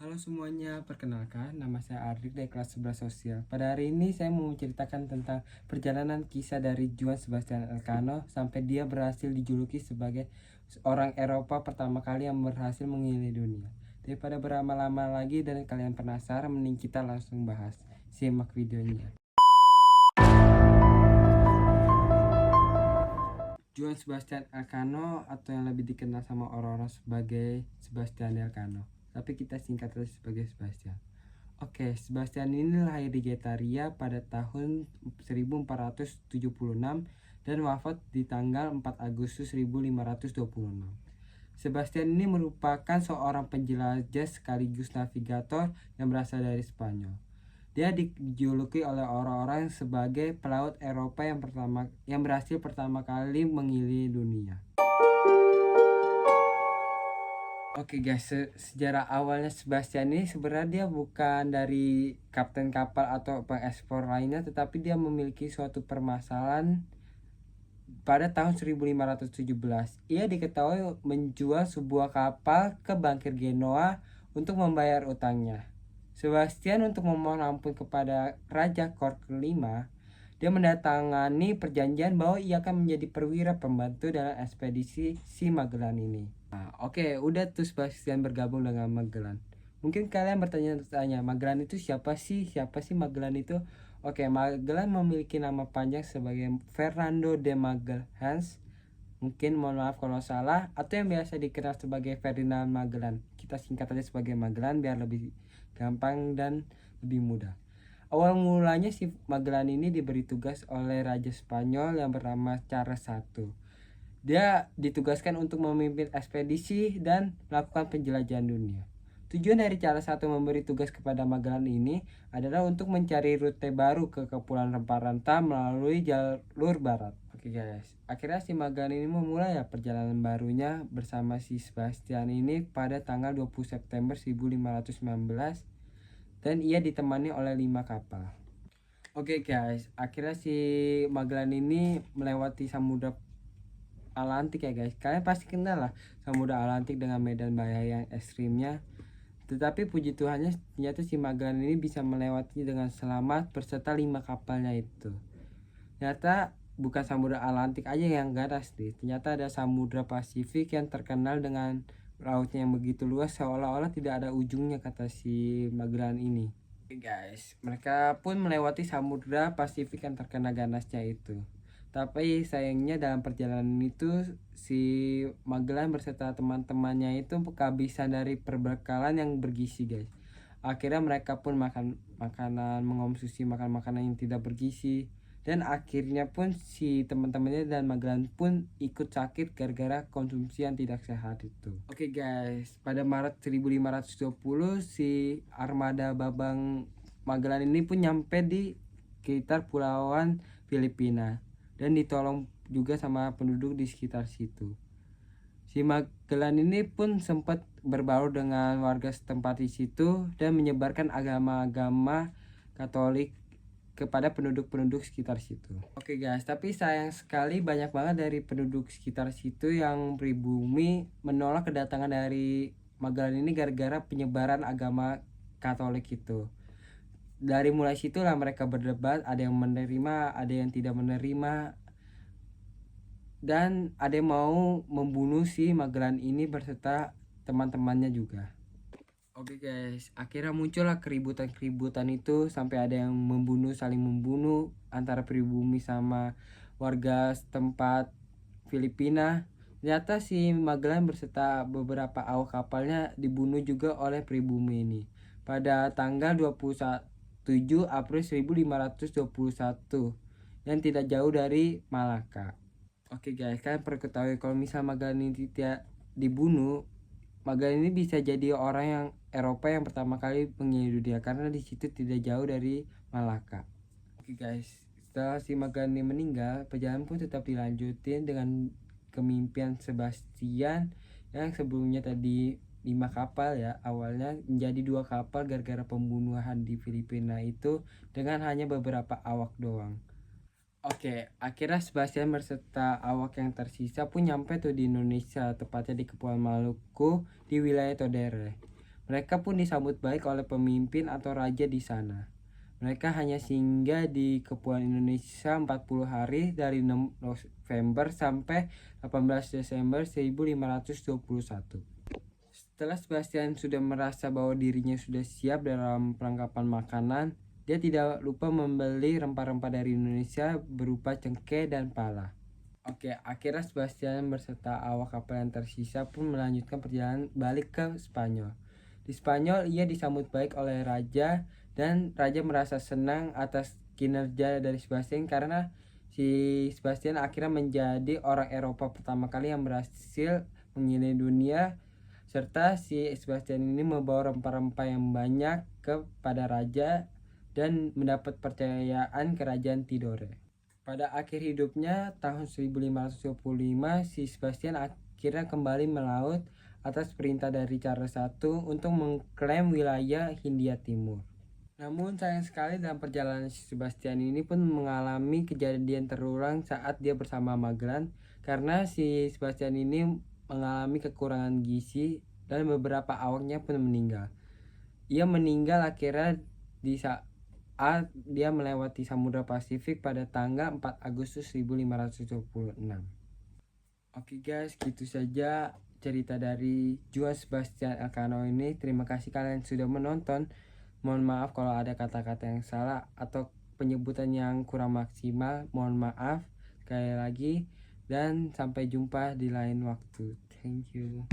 Halo semuanya, perkenalkan nama saya Ardik dari kelas 11 sosial. Pada hari ini saya mau menceritakan tentang perjalanan kisah dari Juan Sebastian Elcano sampai dia berhasil dijuluki sebagai orang Eropa pertama kali yang berhasil mengelilingi dunia. Daripada berlama-lama lagi dan kalian penasaran, mending kita langsung bahas. Simak videonya. Juan Sebastian Elcano atau yang lebih dikenal sama orang-orang sebagai Sebastian Elcano, tapi kita singkat saja sebagai Sebastian. Oke, Sebastian ini lahir di Getaria pada tahun 1476 dan wafat di tanggal 4 Agustus 1526. Sebastian ini merupakan seorang penjelajah sekaligus navigator yang berasal dari Spanyol. Dia dijuluki oleh orang-orang sebagai pelaut Eropa yang berhasil pertama kali mengelilingi dunia. Oke guys, sejarah awalnya Sebastian ini sebenarnya dia bukan dari kapten kapal atau pengekspor lainnya, tetapi dia memiliki suatu permasalahan pada tahun 1517. Ia diketahui menjual sebuah kapal ke bankir Genoa untuk membayar utangnya. Sebastian untuk memohon ampun kepada Raja Kor kelima, dia mendatangani perjanjian bahwa ia akan menjadi perwira pembantu dalam ekspedisi si Magellan ini. Oke, udah tuh Sebastian bergabung dengan Magellan. Mungkin kalian bertanya-tanya, Magellan itu siapa sih? Siapa sih Magellan itu? Oke, Magellan memiliki nama panjang sebagai Fernando de Magalhães. Mungkin mohon maaf kalau salah, atau yang biasa dikenal sebagai Ferdinand Magellan. Kita singkat aja sebagai Magellan biar lebih gampang dan lebih mudah. Awal mulanya si Magellan ini diberi tugas oleh Raja Spanyol yang bernama Charles I. Dia ditugaskan untuk memimpin ekspedisi dan melakukan penjelajahan dunia. Tujuan dari Charles I memberi tugas kepada Magellan ini adalah untuk mencari rute baru ke Kepulauan Rempah-Rempah melalui jalur barat. Oke guys, akhirnya si Magellan ini memulai perjalanan barunya bersama si Sebastian ini pada tanggal 20 September 1519 dan ia ditemani oleh 5 kapal. Oke guys, akhirnya si Magellan ini melewati Samudra Atlantik ya guys. Kalian pasti kenal lah Samudra Atlantik dengan medan bahaya yang ekstrimnya. Tetapi puji Tuhannya ternyata si Magellan ini bisa melewatinya dengan selamat berserta 5 kapalnya itu. Ternyata bukan Samudra Atlantik aja yang ganas nih. Ternyata ada Samudra Pasifik yang terkenal dengan lautnya yang begitu luas seolah-olah tidak ada ujungnya, kata si Magellan ini. Oke guys, mereka pun melewati Samudra Pasifik yang terkena ganasnya itu. Tapi sayangnya dalam perjalanan itu si Magellan beserta teman-temannya itu kehabisan dari perbekalan yang bergizi guys. Akhirnya mereka pun makan mengonsumsi makanan yang tidak bergizi. Dan akhirnya pun si teman-temannya dan Magellan pun ikut sakit gara-gara konsumsi yang tidak sehat itu. Oke guys, pada Maret 1520 si armada Babang Magellan ini pun nyampe di sekitar Pulauan Filipina dan ditolong juga sama penduduk di sekitar situ. Si Magellan ini pun sempat berbaur dengan warga setempat di situ dan menyebarkan agama-agama Katolik kepada penduduk-penduduk sekitar situ. Oke guys, tapi sayang sekali banyak banget dari penduduk sekitar situ yang pribumi menolak kedatangan dari Magellan ini gara-gara penyebaran agama Katolik itu. Dari mulai situlah mereka berdebat, ada yang menerima, ada yang tidak menerima, dan ada yang mau membunuh si Magellan ini berserta teman-temannya juga. Oke guys, akhirnya muncullah keributan-keributan itu sampai ada yang saling membunuh antara pribumi sama warga setempat Filipina. Ternyata si Magellan berserta beberapa awak kapalnya dibunuh juga oleh pribumi ini pada tanggal 27 April 1521 yang tidak jauh dari Malaka. Oke guys, kalian perlu ketahui kalau misal Magellan ini tidak dibunuh, Magellan ini bisa jadi orang yang Eropa yang pertama kali mengelilingi dunia karena di situ tidak jauh dari Malaka. Oke guys, setelah si Magellan ini meninggal, perjalanan pun tetap dilanjutin dengan kemimpinan Sebastian yang sebelumnya tadi 5 kapal ya, awalnya menjadi 2 kapal gara-gara pembunuhan di Filipina itu dengan hanya beberapa awak doang. Oke, akhirnya Sebastian berserta awak yang tersisa pun nyampe tuh di Indonesia, tepatnya di Kepulauan Maluku di wilayah Todere. Mereka pun disambut baik oleh pemimpin atau raja di sana. Mereka hanya singgah di Kepulauan Indonesia 40 hari dari 6 November sampai 18 Desember 1521. Setelah Sebastian sudah merasa bahwa dirinya sudah siap dalam perlengkapan makanan, dia tidak lupa membeli rempah-rempah dari Indonesia berupa cengkeh dan pala. Oke, akhirnya Sebastian beserta awak kapal yang tersisa pun melanjutkan perjalanan balik ke Spanyol. Di Spanyol, ia disambut baik oleh raja dan raja merasa senang atas kinerja dari Sebastian karena si Sebastian akhirnya menjadi orang Eropa pertama kali yang berhasil mengelilingi dunia, serta si Sebastian ini membawa rempah-rempah yang banyak kepada raja dan mendapat percayaan kerajaan Tidore. Pada akhir hidupnya tahun 1525, si Sebastian akhirnya kembali melaut atas perintah dari Charles I untuk mengklaim wilayah Hindia Timur. Namun sayang sekali dalam perjalanan si Sebastian ini pun mengalami kejadian terulang saat dia bersama Magellan, karena si Sebastian ini mengalami kekurangan gizi dan beberapa awaknya pun meninggal. Ia meninggal akhirnya di saat dia melewati Samudra Pasifik pada tanggal 4 Agustus 1526. Oke guys, gitu saja cerita dari Juan Sebastian Elcano ini. Terima kasih kalian sudah menonton. Mohon maaf kalau ada kata-kata yang salah atau penyebutan yang kurang maksimal. Mohon maaf sekali lagi, dan sampai jumpa di lain waktu. Thank you.